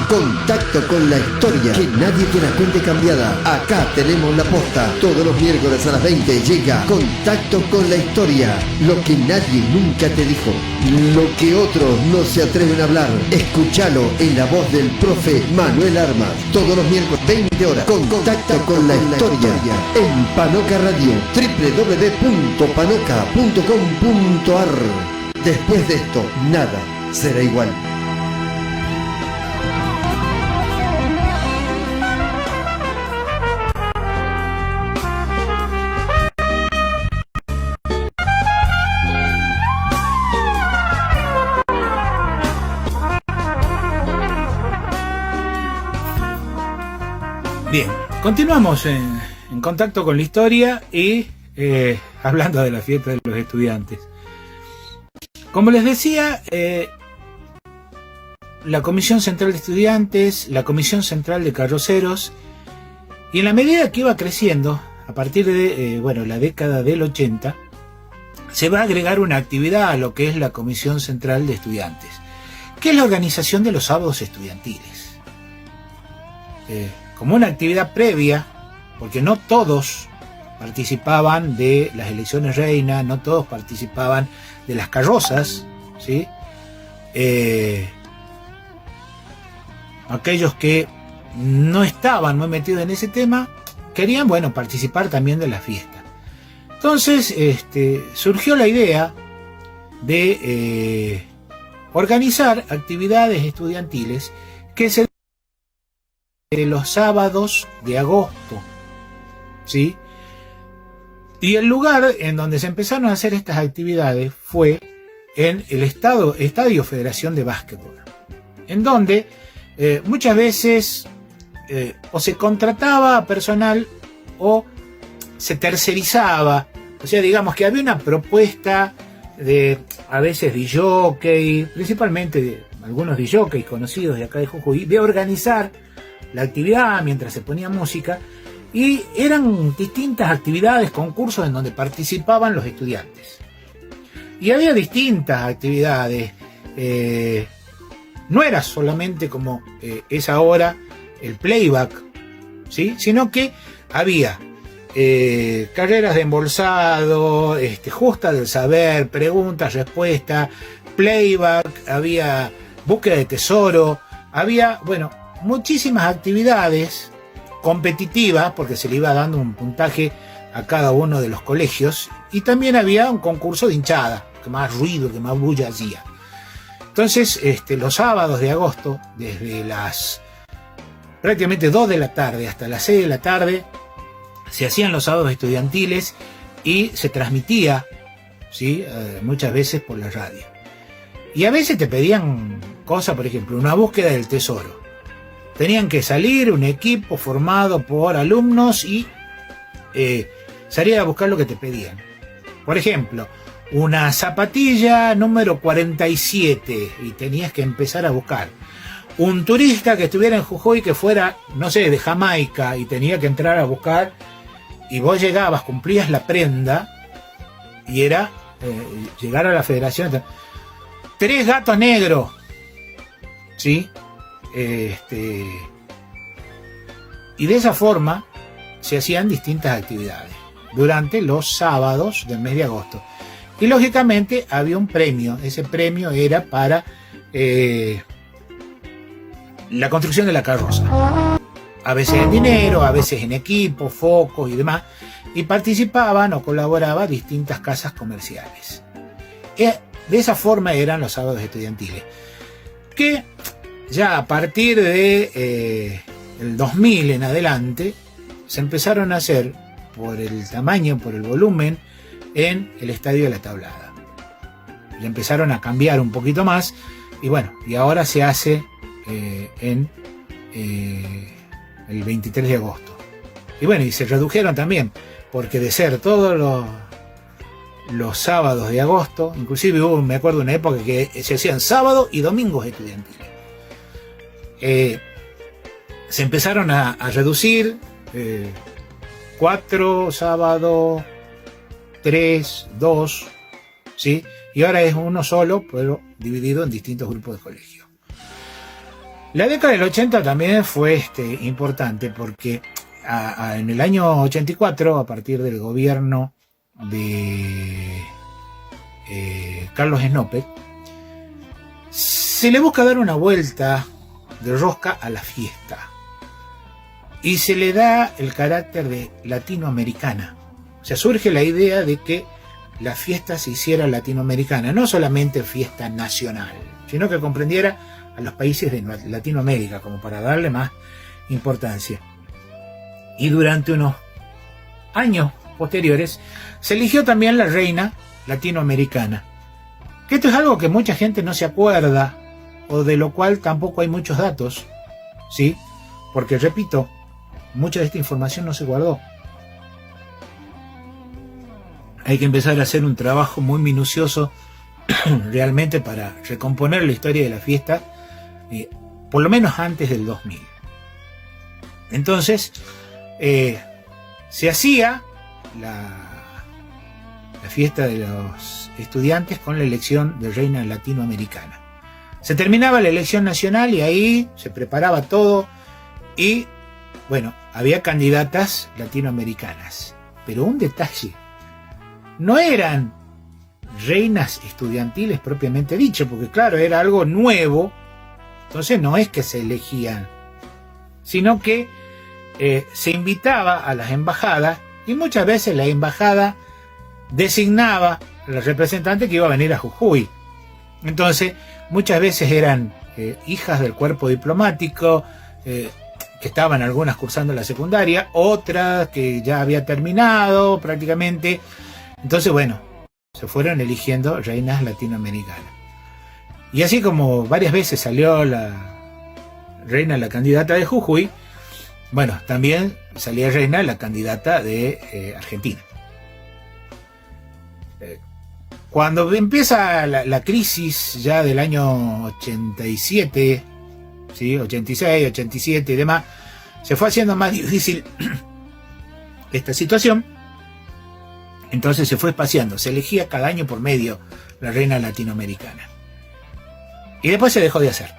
Contacto con la historia, que nadie te la cuente cambiada. Acá tenemos la posta. Todos los miércoles a las 20 llega Contacto con la historia. Lo que nadie nunca te dijo, lo que otros no se atreven a hablar. Escúchalo en la voz del profe Manuel Armas. Todos los miércoles 20 horas. Contacto con la historia en Panoca Radio, www.panoca.com.ar. Después de esto, nada será igual. Bien, continuamos en contacto con la historia y hablando de la fiesta de los estudiantes. Como les decía, la Comisión Central de Estudiantes, la Comisión Central de Carroceros, y en la medida que iba creciendo, a partir de la década del 80, se va a agregar una actividad a lo que es la Comisión Central de Estudiantes, que es la organización de los sábados estudiantiles. Como una actividad previa, porque no todos participaban de las elecciones reinas, no todos participaban de las carrozas, ¿sí? Aquellos que no estaban muy metidos en ese tema querían, participar también de la fiesta. Entonces, surgió la idea de organizar actividades estudiantiles que se los sábados de agosto, ¿sí? Y el lugar en donde se empezaron a hacer estas actividades fue en el Estadio Federación de Básquetbol, en donde muchas veces o se contrataba personal o se tercerizaba. O sea, digamos que había una propuesta de, a veces, DJ, principalmente de algunos DJ conocidos de acá de Jujuy, de organizar la actividad mientras se ponía música, y eran distintas actividades, concursos en donde participaban los estudiantes. Y había distintas actividades, no era solamente como es ahora el playback, ¿sí? Sino que había carreras de embolsado, justa del saber, preguntas, respuestas, playback, había búsqueda de tesoro, había, muchísimas actividades competitivas, porque se le iba dando un puntaje a cada uno de los colegios, y también había un concurso de hinchada, que más ruido, que más bulla hacía. Entonces, los sábados de agosto, desde las prácticamente 2 de la tarde hasta las 6 de la tarde, se hacían los sábados estudiantiles y se transmitía, ¿sí? Muchas veces por la radio. Y a veces te pedían cosas, por ejemplo, una búsqueda del tesoro. Tenían que salir un equipo formado por alumnos y salir a buscar lo que te pedían. Por ejemplo, una zapatilla número 47 y tenías que empezar a buscar. Un turista que estuviera en Jujuy, que fuera, no sé, de Jamaica, y tenía que entrar a buscar, y vos llegabas, cumplías la prenda, y era llegar a la federación. 3 gatos negros, ¿sí? Y de esa forma se hacían distintas actividades durante los sábados del mes de agosto. Y lógicamente había un premio. Ese premio era para la construcción de la carroza. A veces en dinero, a veces en equipo, focos y demás. Y participaban o colaboraban distintas casas comerciales. De esa forma eran los sábados estudiantiles. Que ya a partir de el 2000 en adelante se empezaron a hacer, por el tamaño, por el volumen, en el Estadio de la Tablada. Y empezaron a cambiar un poquito más, y ahora se hace en el 23 de agosto. Y se redujeron también, porque de ser todos los sábados de agosto, inclusive me acuerdo de una época que se hacían sábados y domingos estudiantiles. Se empezaron a reducir, 4 sábados, 3, 2, ¿sí? Y ahora es uno solo, pero dividido en distintos grupos de colegio. La década del 80 también fue importante porque en el año 84, a partir del gobierno de Carlos Snope, se le busca dar una vuelta de rosca a la fiesta y se le da el carácter de latinoamericana. O sea, surge la idea de que la fiesta se hiciera latinoamericana, no solamente fiesta nacional, sino que comprendiera a los países de Latinoamérica, como para darle más importancia. Y durante unos años posteriores se eligió también la reina latinoamericana, que esto es algo que mucha gente no se acuerda, o de lo cual tampoco hay muchos datos, ¿sí? Porque, repito, mucha de esta información no se guardó. Hay que empezar a hacer un trabajo muy minucioso realmente para recomponer la historia de la fiesta, por lo menos antes del 2000. Entonces, se hacía la fiesta de los estudiantes con la elección de reina latinoamericana. Se terminaba la elección nacional y ahí se preparaba todo y, bueno, había candidatas latinoamericanas. Pero un detalle, no eran reinas estudiantiles propiamente dicho, porque claro, era algo nuevo, entonces no es que se elegían, sino que se invitaba a las embajadas y muchas veces la embajada designaba al representante que iba a venir a Jujuy. Entonces, muchas veces eran hijas del cuerpo diplomático, que estaban algunas cursando la secundaria, otras que ya había terminado prácticamente. Entonces, bueno, se fueron eligiendo reinas latinoamericanas. Y así como varias veces salió la reina, la candidata de Jujuy, bueno, también salía reina la candidata de Argentina. Cuando empieza la crisis ya del año 87, ¿sí? 86, 87 y demás, se fue haciendo más difícil esta situación. Entonces se fue espaciando, se elegía cada año por medio la reina latinoamericana. Y después se dejó de hacer,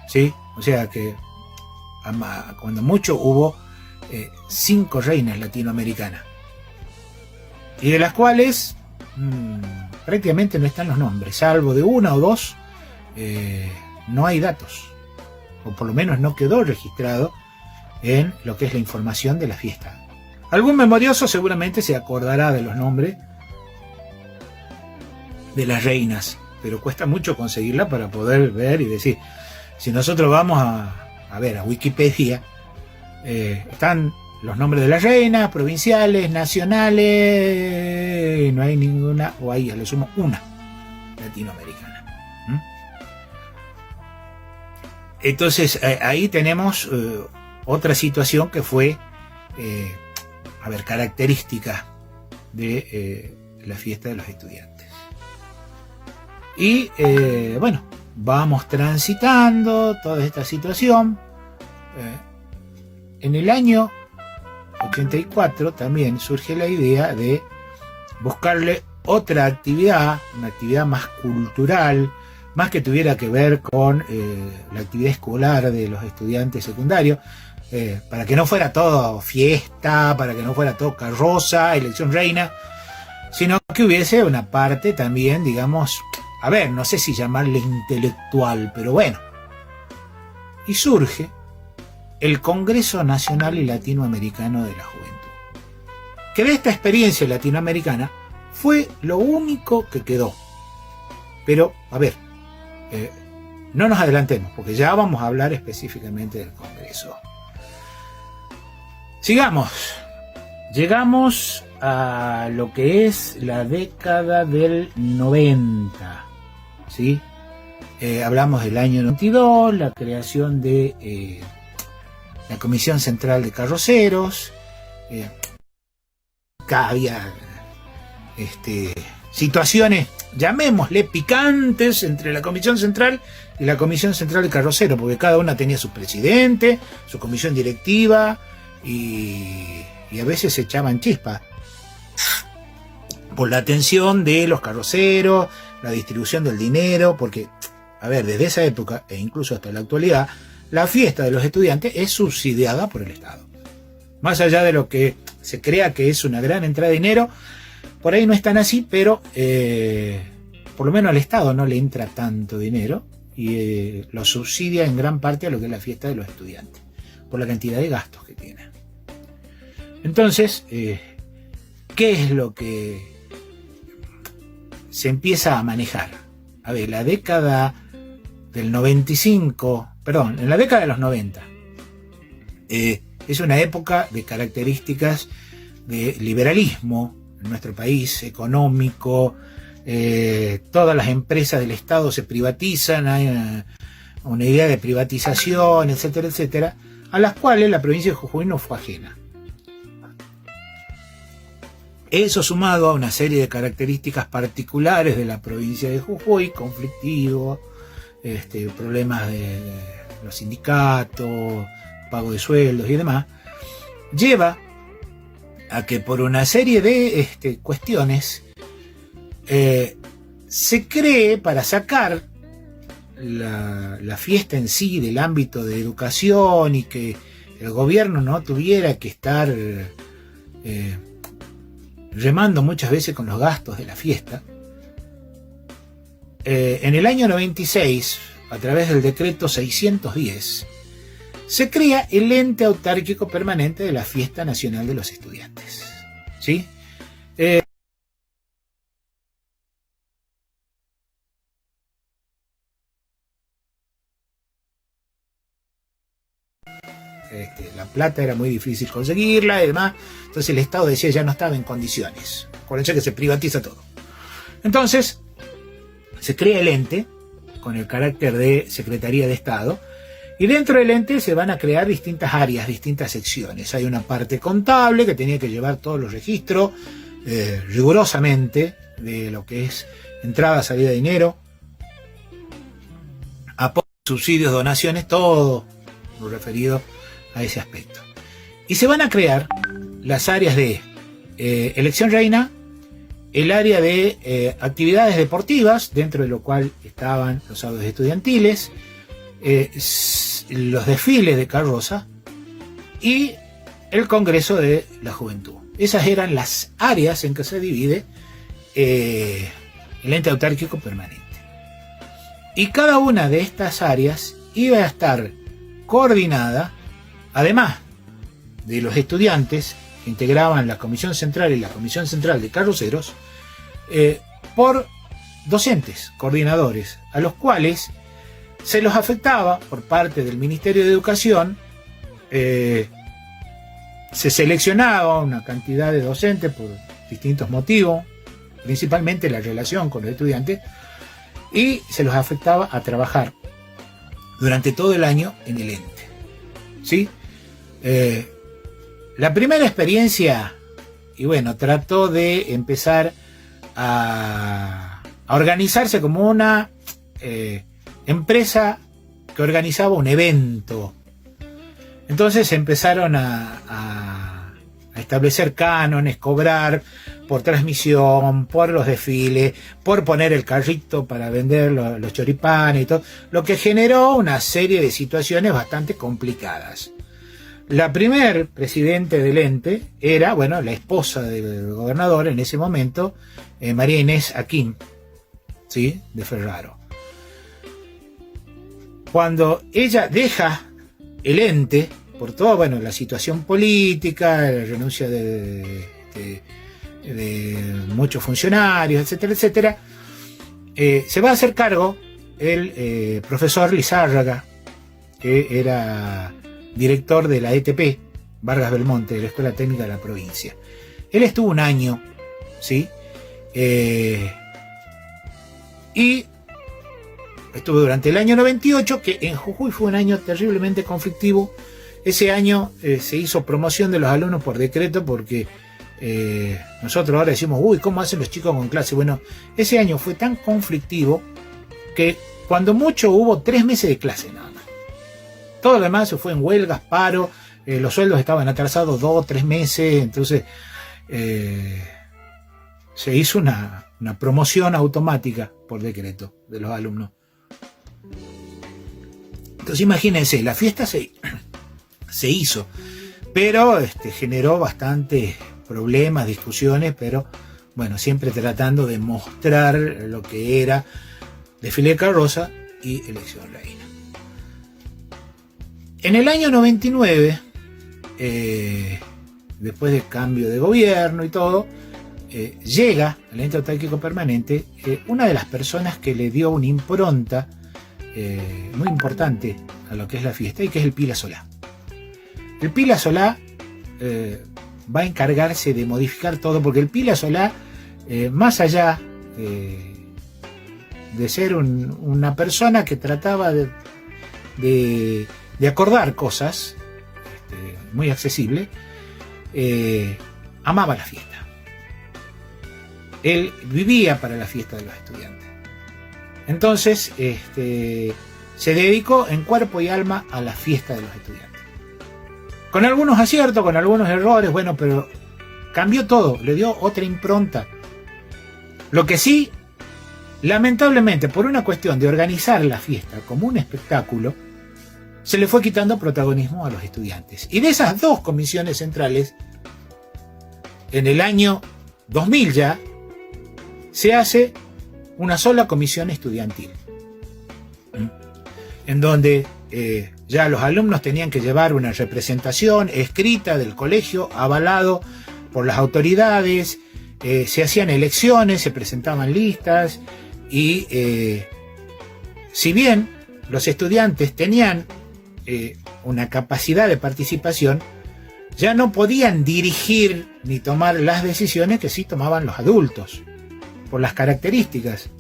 ¿sí? O sea que cuando mucho hubo 5 reinas latinoamericanas. Y de las cuales prácticamente no están los nombres, salvo de 1 o 2, no hay datos. O por lo menos no quedó registrado en lo que es la información de la fiesta. Algún memorioso seguramente se acordará de los nombres de las reinas, pero cuesta mucho conseguirla para poder ver y decir. Si nosotros vamos a ver a Wikipedia, están los nombres de las reinas, provinciales, nacionales, no hay ninguna, o ahí le sumo una latinoamericana. Entonces ahí tenemos otra situación que fue característica de la fiesta de los estudiantes. Y bueno, vamos transitando toda esta situación. En el año 84 también surge la idea de buscarle otra actividad, una actividad más cultural, más que tuviera que ver con la actividad escolar de los estudiantes secundarios, para que no fuera todo fiesta, para que no fuera todo carroza, elección reina, sino que hubiese una parte también, digamos, no sé si llamarle intelectual, pero bueno. Y surge el Congreso Nacional y Latinoamericano de la Juventud, que de esta experiencia latinoamericana fue lo único que quedó. Pero, no nos adelantemos, porque ya vamos a hablar específicamente del Congreso. Sigamos. Llegamos a lo que es la década del 90, ¿sí? Hablamos del año 92, la creación de la Comisión Central de Carroceros. Acá había situaciones, llamémosle picantes, entre la Comisión Central y la Comisión Central de Carroceros, porque cada una tenía su presidente, su comisión directiva, y a veces se echaban chispas por la atención de los carroceros, la distribución del dinero, porque, a ver, desde esa época e incluso hasta la actualidad, la fiesta de los estudiantes es subsidiada por el Estado. Más allá de lo que se crea que es una gran entrada de dinero, por ahí no es tan así, pero por lo menos al Estado no le entra tanto dinero y lo subsidia en gran parte a lo que es la fiesta de los estudiantes, por la cantidad de gastos que tiene. Entonces, ¿qué es lo que se empieza a manejar? A ver, la década del 95, perdón, en la década de los 90, es una época de características de liberalismo en nuestro país, económico, todas las empresas del Estado se privatizan, hay una idea de privatización, etcétera, etcétera, a las cuales la provincia de Jujuy no fue ajena. Eso sumado a una serie de características particulares de la provincia de Jujuy, conflictivo, problemas de los sindicatos, pago de sueldos y demás, lleva a que por una serie de cuestiones se cree, para sacar la fiesta en sí del ámbito de educación y que el gobierno no tuviera que estar remando muchas veces con los gastos de la fiesta, en el año 96, a través del decreto 610, se crea el ente autárquico permanente de la Fiesta Nacional de los Estudiantes. ¿Sí? La plata era muy difícil conseguirla y demás, entonces el Estado decía ya no estaba en condiciones, con el hecho de que se privatiza todo. Entonces se crea el ente con el carácter de Secretaría de Estado, y dentro del ente se van a crear distintas áreas, distintas secciones. Hay una parte contable que tenía que llevar todos los registros rigurosamente de lo que es entrada, salida de dinero, apoyos, subsidios, donaciones, todo lo referido a ese aspecto. Y se van a crear las áreas de elección reina, el área de actividades deportivas, dentro de lo cual estaban los sábados estudiantiles, los desfiles de carroza y el Congreso de la Juventud. Esas eran las áreas en que se divide el ente autárquico permanente. Y cada una de estas áreas iba a estar coordinada, además de los estudiantes que integraban la Comisión Central y la Comisión Central de Carroceros, por docentes, coordinadores, a los cuales se los afectaba por parte del Ministerio de Educación. Se seleccionaba una cantidad de docentes por distintos motivos, principalmente la relación con los estudiantes, y se los afectaba a trabajar durante todo el año en el ente. ¿Sí? La primera experiencia, y bueno, trató de empezar a organizarse como una empresa que organizaba un evento. Entonces empezaron a establecer cánones, cobrar por transmisión, por los desfiles, por poner el carrito para vender los choripanes y todo, lo que generó una serie de situaciones bastante complicadas. La primer presidente del ente era, bueno, la esposa del gobernador en ese momento, María Inés Aquín, ¿sí?, de Ferraro. Cuando ella deja el ente, por toda, bueno, la situación política, la renuncia de muchos funcionarios, etcétera, etcétera, se va a hacer cargo el profesor Lizárraga, que era director de la ETP, Vargas Belmonte, de la Escuela Técnica de la provincia. Él estuvo un año, ¿sí? Y estuvo durante el año 98, que en Jujuy fue un año terriblemente conflictivo. Ese año se hizo promoción de los alumnos por decreto, porque nosotros ahora decimos, uy, ¿cómo hacen los chicos con clase? Bueno, ese año fue tan conflictivo que cuando mucho hubo 3 meses de clase nada más. Todo lo demás se fue en huelgas, paro, los sueldos estaban atrasados 2 o 3 meses, entonces se hizo una promoción automática por decreto de los alumnos. Entonces imagínense, la fiesta se hizo, pero generó bastantes problemas, discusiones, pero bueno, siempre tratando de mostrar lo que era desfile de carroza y elección reina. En el año 99, después del cambio de gobierno y todo, llega al ente autárquico permanente una de las personas que le dio una impronta muy importante a lo que es la fiesta, y que es el Pila Solá. El Pila Solá va a encargarse de modificar todo, porque el Pila Solá, más allá de ser una persona que trataba de acordar cosas, muy accesible, amaba la fiesta. Él vivía para la fiesta de los estudiantes. Entonces, se dedicó en cuerpo y alma a la fiesta de los estudiantes. Con algunos aciertos, con algunos errores, bueno, pero cambió todo, le dio otra impronta. Lo que sí, lamentablemente, por una cuestión de organizar la fiesta como un espectáculo, se le fue quitando protagonismo a los estudiantes. Y de esas dos comisiones centrales, en el año 2000 ya, se hace una sola comisión estudiantil, en donde ya los alumnos tenían que llevar una representación escrita del colegio, avalado por las autoridades, se hacían elecciones, se presentaban listas, y si bien los estudiantes tenían una capacidad de participación, ya no podían dirigir ni tomar las decisiones que sí tomaban los adultos, por las características.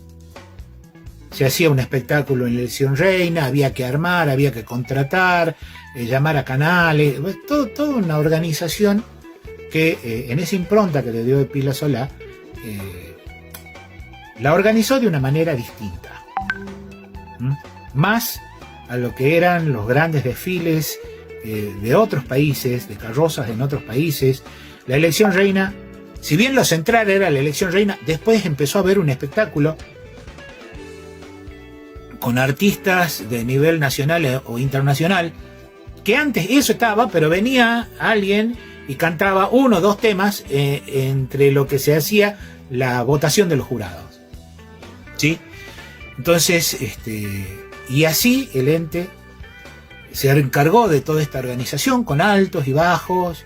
Se hacía un espectáculo en la elección reina, había que armar, había que contratar, llamar a canales, toda una organización que en esa impronta que le dio el Pila Solá, la organizó de una manera distinta. Más a lo que eran los grandes desfiles de otros países, de carrozas en otros países. La elección reina, si bien lo central era la elección reina, después empezó a haber un espectáculo con artistas de nivel nacional o internacional, que antes eso estaba, pero venía alguien y cantaba uno o dos temas entre lo que se hacía la votación de los jurados, ¿sí? Entonces, y así el ente se encargó de toda esta organización con altos y bajos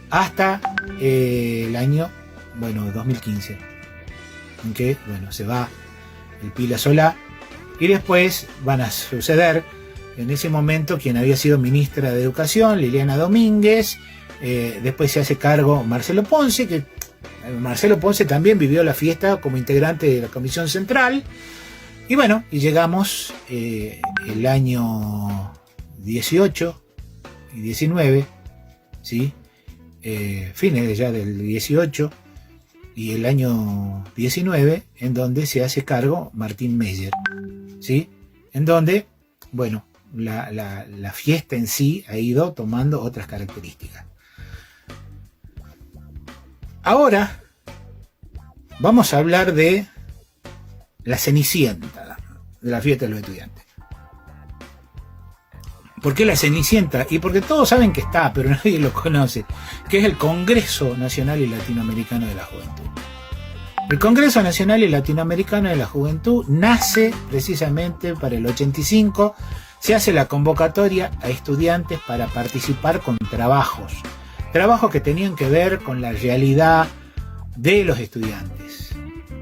hasta el año 2015, en que se va el Pila Solá, y después van a suceder en ese momento quien había sido ministra de Educación, Liliana Domínguez, después se hace cargo Marcelo Ponce, que Marcelo Ponce también vivió la fiesta como integrante de la Comisión Central, y y llegamos el año 18 y 19, ¿sí? Fines ya del 18 y el año 19, en donde se hace cargo Martín Meyer, ¿sí? En donde, la fiesta en sí ha ido tomando otras características. Ahora vamos a hablar de la Cenicienta de la fiesta de los estudiantes. ¿Por qué la Cenicienta? Y porque todos saben que está, pero nadie lo conoce, que es el Congreso Nacional y Latinoamericano de la Juventud. El Congreso Nacional y Latinoamericano de la Juventud nace precisamente para el 85, se hace la convocatoria a estudiantes para participar con trabajos que tenían que ver con la realidad de los estudiantes,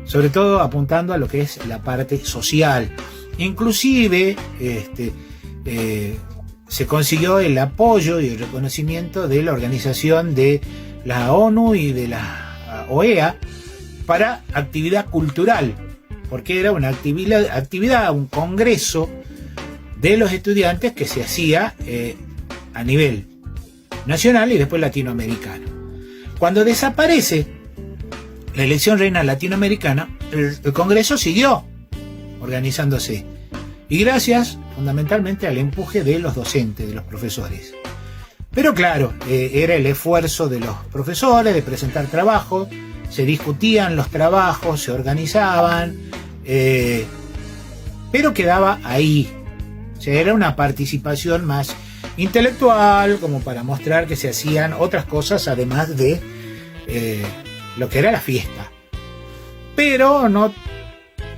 sobre todo apuntando a lo que es la parte social. Inclusive se consiguió el apoyo y el reconocimiento de la organización de la ONU y de la OEA para actividad cultural, porque era una actividad, un congreso de los estudiantes que se hacía a nivel nacional y después latinoamericano. Cuando desaparece la elección reina latinoamericana, el congreso siguió organizándose, y gracias fundamentalmente al empuje de los docentes, de los profesores. Pero claro, era el esfuerzo de los profesores de presentar trabajos, se discutían los trabajos, se organizaban, pero quedaba ahí, sea, era una participación más intelectual, como para mostrar que se hacían otras cosas además de lo que era la fiesta. Pero no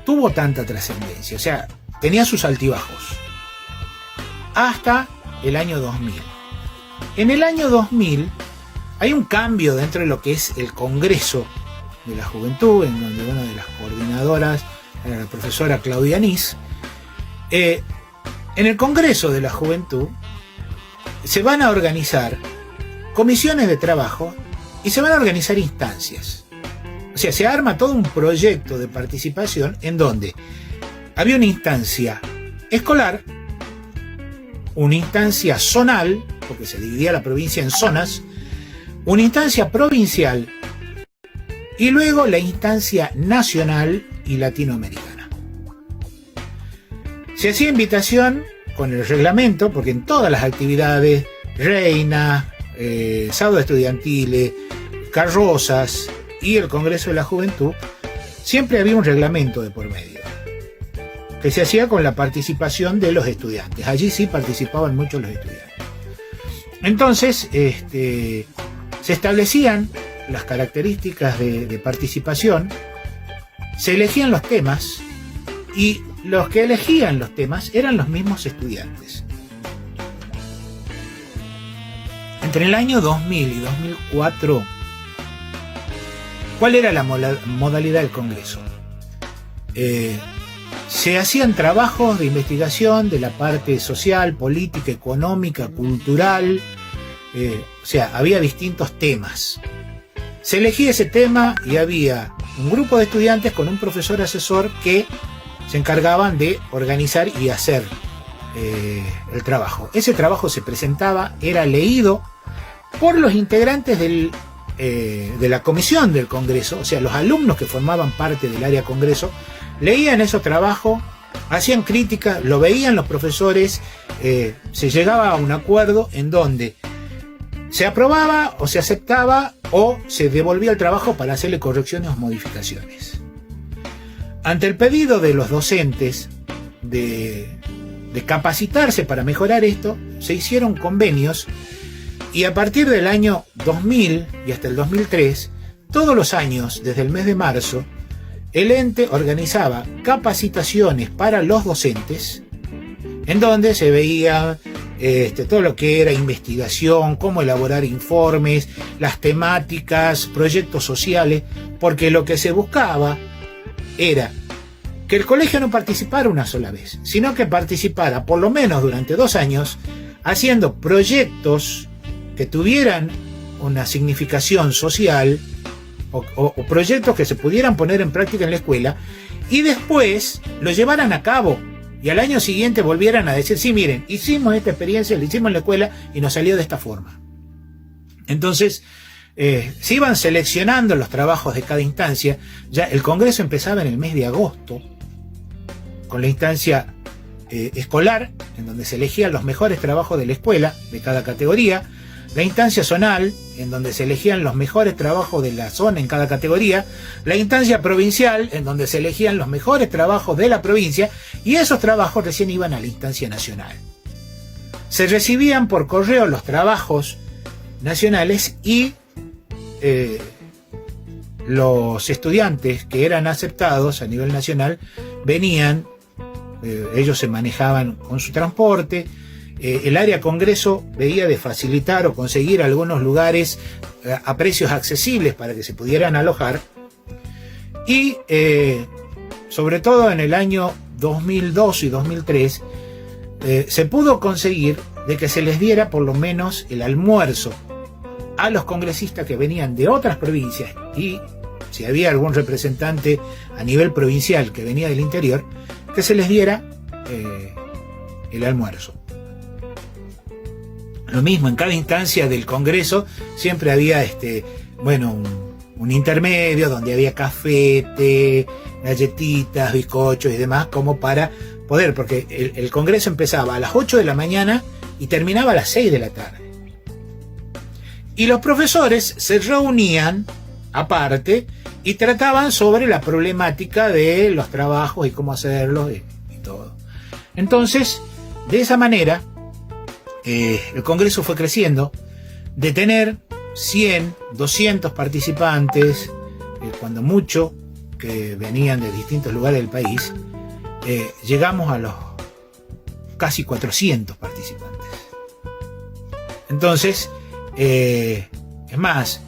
tuvo tanta trascendencia, o sea, tenía sus altibajos. Hasta el año 2000. En el año 2000 hay un cambio dentro de lo que es el Congreso de la Juventud, en donde una de las coordinadoras era la profesora Claudia Nis. En el Congreso de la Juventud se van a organizar comisiones de trabajo y se van a organizar instancias. O sea, se arma todo un proyecto de participación en donde había una instancia escolar, una instancia zonal, porque se dividía la provincia en zonas, una instancia provincial y luego la instancia nacional y latinoamericana. Se hacía invitación con el reglamento, porque en todas las actividades, reina, sábado estudiantiles, carrozas y el Congreso de la Juventud, siempre había un reglamento de por medio, que se hacía con la participación de los estudiantes. Allí sí participaban mucho los estudiantes. Entonces, se establecían las características de participación, se elegían los temas y los que elegían los temas eran los mismos estudiantes. Entre el año 2000 y 2004, ¿cuál era la modalidad del Congreso? Se hacían trabajos de investigación de la parte social, política, económica, cultural, o sea, había distintos temas. Se elegía ese tema y había un grupo de estudiantes con un profesor asesor que se encargaban de organizar y hacer el trabajo. Ese trabajo se presentaba, era leído por los integrantes de la comisión del Congreso, o sea, los alumnos que formaban parte del área Congreso, leían esos trabajos, hacían crítica, lo veían los profesores, se llegaba a un acuerdo en donde se aprobaba o se aceptaba o se devolvía el trabajo para hacerle correcciones o modificaciones. Ante el pedido de los docentes de capacitarse para mejorar esto, se hicieron convenios y a partir del año 2000 y hasta el 2003, todos los años, desde el mes de marzo, el ente organizaba capacitaciones para los docentes en donde se veía todo lo que era investigación, cómo elaborar informes, las temáticas, proyectos sociales, porque lo que se buscaba era que el colegio no participara una sola vez, sino que participara por lo menos durante 2 años haciendo proyectos que tuvieran una significación social o proyectos que se pudieran poner en práctica en la escuela y después lo llevaran a cabo y al año siguiente volvieran a decir, sí, miren, hicimos esta experiencia, lo hicimos en la escuela y nos salió de esta forma. Entonces, se iban seleccionando los trabajos de cada instancia. Ya el Congreso empezaba en el mes de agosto con la instancia escolar, en donde se elegían los mejores trabajos de la escuela, de cada categoría, la instancia zonal, en donde se elegían los mejores trabajos de la zona en cada categoría, la instancia provincial, en donde se elegían los mejores trabajos de la provincia, y esos trabajos recién iban a la instancia nacional. Se recibían por correo los trabajos nacionales y los estudiantes que eran aceptados a nivel nacional venían, ellos se manejaban con su transporte. El área Congreso veía de facilitar o conseguir algunos lugares a precios accesibles para que se pudieran alojar y sobre todo en el año 2002 y 2003 se pudo conseguir de que se les diera por lo menos el almuerzo a los congresistas que venían de otras provincias y si había algún representante a nivel provincial que venía del interior, que se les diera el almuerzo. Lo mismo, en cada instancia del Congreso siempre había un intermedio donde había café, té, galletitas, bizcochos y demás, como para poder, porque el Congreso empezaba a las 8 de la mañana y terminaba a las 6 de la tarde. Y los profesores se reunían aparte y trataban sobre la problemática de los trabajos y cómo hacerlos y todo. Entonces, De esa manera, el Congreso fue creciendo, de tener 100, 200 participantes, cuando mucho, que venían de distintos lugares del país, llegamos a los casi 400 participantes. Entonces, es más,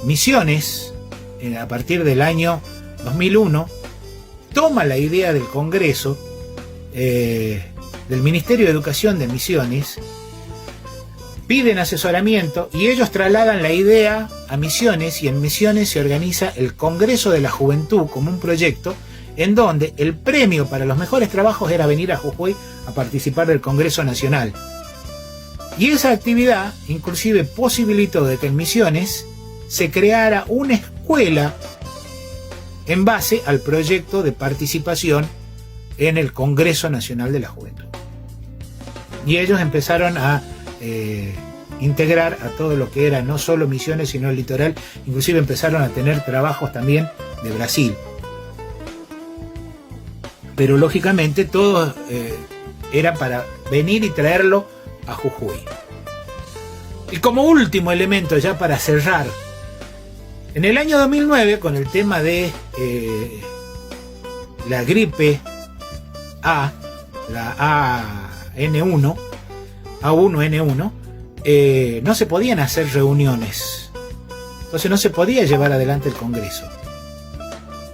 Misiones, a partir del año 2001, toma la idea del Congreso, del Ministerio de Educación de Misiones, piden asesoramiento y ellos trasladan la idea a Misiones, y en Misiones se organiza el Congreso de la Juventud como un proyecto en donde el premio para los mejores trabajos era venir a Jujuy a participar del Congreso Nacional. Y esa actividad inclusive posibilitó de que en Misiones se creara una escuela en base al proyecto de participación en el Congreso Nacional de la Juventud. Y ellos empezaron a integrar a todo lo que era no solo Misiones sino el litoral, inclusive empezaron a tener trabajos también de Brasil. Pero lógicamente todo era para venir y traerlo a Jujuy. Y como último elemento, ya para cerrar, en el año 2009, con el tema de la gripe A, la A1N1, no se podían hacer reuniones, entonces no se podía llevar adelante el Congreso.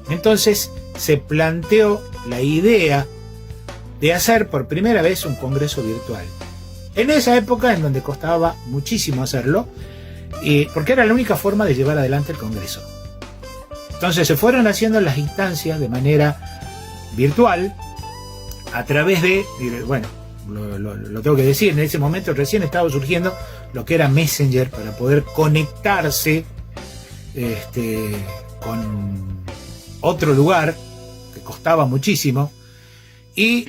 Entonces se planteó la idea de hacer por primera vez un Congreso virtual. En esa época en donde costaba muchísimo hacerlo, porque era la única forma de llevar adelante el Congreso. Entonces se fueron haciendo las instancias de manera virtual, a través de, bueno, lo tengo que decir, en ese momento recién estaba surgiendo lo que era Messenger para poder conectarse con otro lugar que costaba muchísimo, y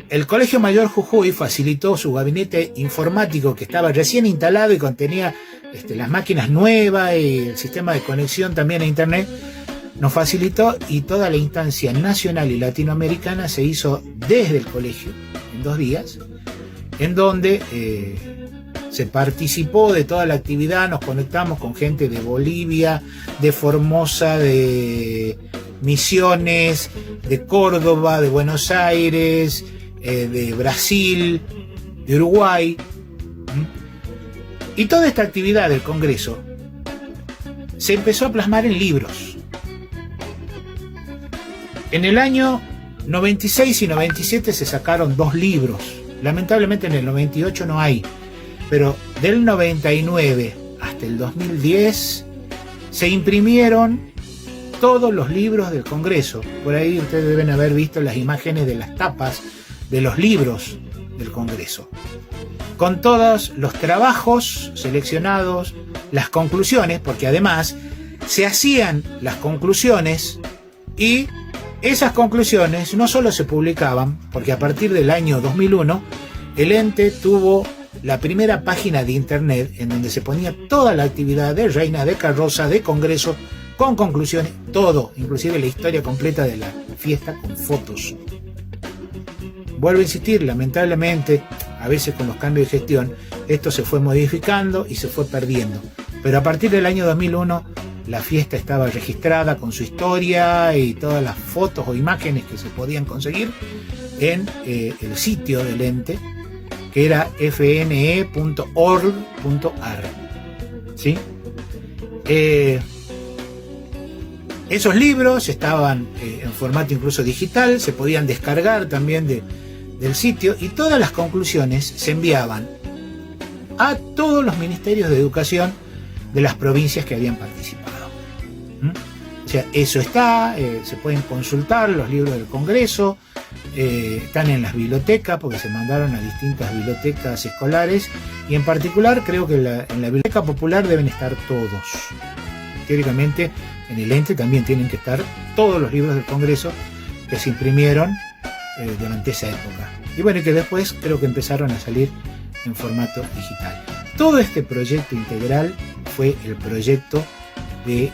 el Colegio Mayor Jujuy facilitó su gabinete informático que estaba recién instalado y contenía las máquinas nuevas y el sistema de conexión también a internet. Nos facilitó, y toda la instancia nacional y latinoamericana se hizo desde el colegio en 2 días, en donde se participó de toda la actividad. Nos conectamos con gente de Bolivia, de Formosa, de Misiones, de Córdoba, de Buenos Aires, de Brasil, de Uruguay. Y toda esta actividad del Congreso se empezó a plasmar en libros. En el año 96 y 97 se sacaron 2 libros. Lamentablemente en el 98 no hay, pero del 99 hasta el 2010 se imprimieron todos los libros del Congreso. Por ahí ustedes deben haber visto las imágenes de las tapas de los libros del Congreso, con todos los trabajos seleccionados, las conclusiones, porque además se hacían las conclusiones, y esas conclusiones no solo se publicaban, porque a partir del año 2001 el ente tuvo la primera página de internet en donde se ponía toda la actividad de Reina, de Carroza, de Congreso, con conclusiones, todo, inclusive la historia completa de la fiesta con fotos. Vuelvo a insistir, lamentablemente, a veces con los cambios de gestión, esto se fue modificando y se fue perdiendo. Pero a partir del año 2001, la fiesta estaba registrada con su historia y todas las fotos o imágenes que se podían conseguir en el sitio del ente, que era fne.org.ar. ¿Sí? Esos libros estaban en formato incluso digital, se podían descargar también del sitio, y todas las conclusiones se enviaban a todos los ministerios de educación de las provincias que habían participado. O sea, eso está, se pueden consultar los libros del Congreso, están en las bibliotecas, porque se mandaron a distintas bibliotecas escolares, y en particular creo que en la Biblioteca Popular deben estar todos. Teóricamente en el ente también tienen que estar todos los libros del Congreso que se imprimieron durante esa época, y bueno, y que después creo que empezaron a salir en formato digital. Todo este proyecto integral fue el proyecto del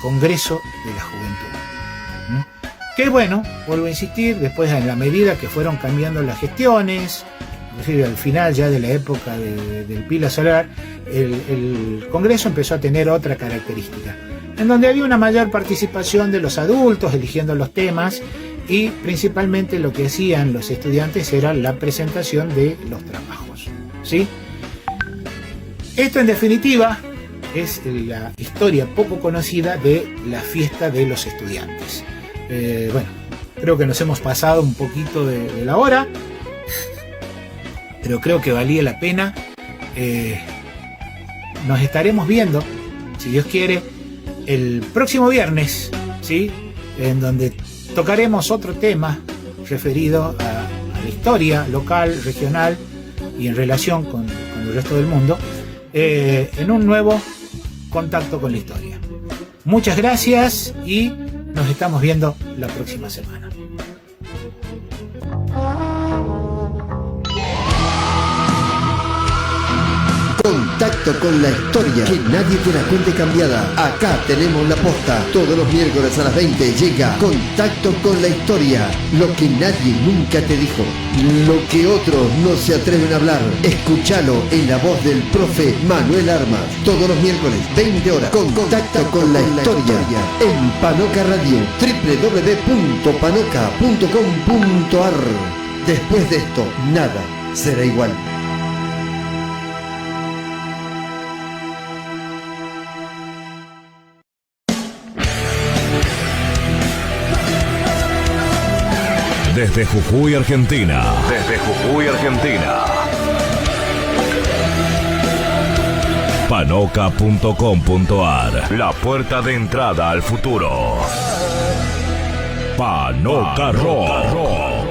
Congreso de la Juventud. Que bueno, vuelvo a insistir, después en la medida que fueron cambiando las gestiones, inclusive al final ya de la época del Pila Solar, el Congreso empezó a tener otra característica, en donde había una mayor participación de los adultos eligiendo los temas, y principalmente lo que hacían los estudiantes era la presentación de los trabajos, ¿sí? Esto en definitiva es la historia poco conocida de la fiesta de los estudiantes. Bueno, creo que nos hemos pasado un poquito de la hora, pero creo que valía la pena. Nos estaremos viendo, si Dios quiere, el próximo viernes, ¿sí? En donde tocaremos otro tema referido a la historia local, regional y en relación con el resto del mundo, en un nuevo contacto con la historia. Muchas gracias y nos estamos viendo la próxima semana. Contacto con la historia, que nadie te la cuente cambiada. Acá tenemos la posta. Todos los miércoles a las 20 llega Contacto con la historia. Lo que nadie nunca te dijo. Lo que otros no se atreven a hablar. Escúchalo en la voz del profe Manuel Armas. Todos los miércoles, 20 horas. Contacto con la historia. En Panoca Radio. www.panoca.com.ar. Después de esto, nada será igual. Desde Jujuy, Argentina. Panoca.com.ar. La puerta de entrada al futuro. Panoca Rock.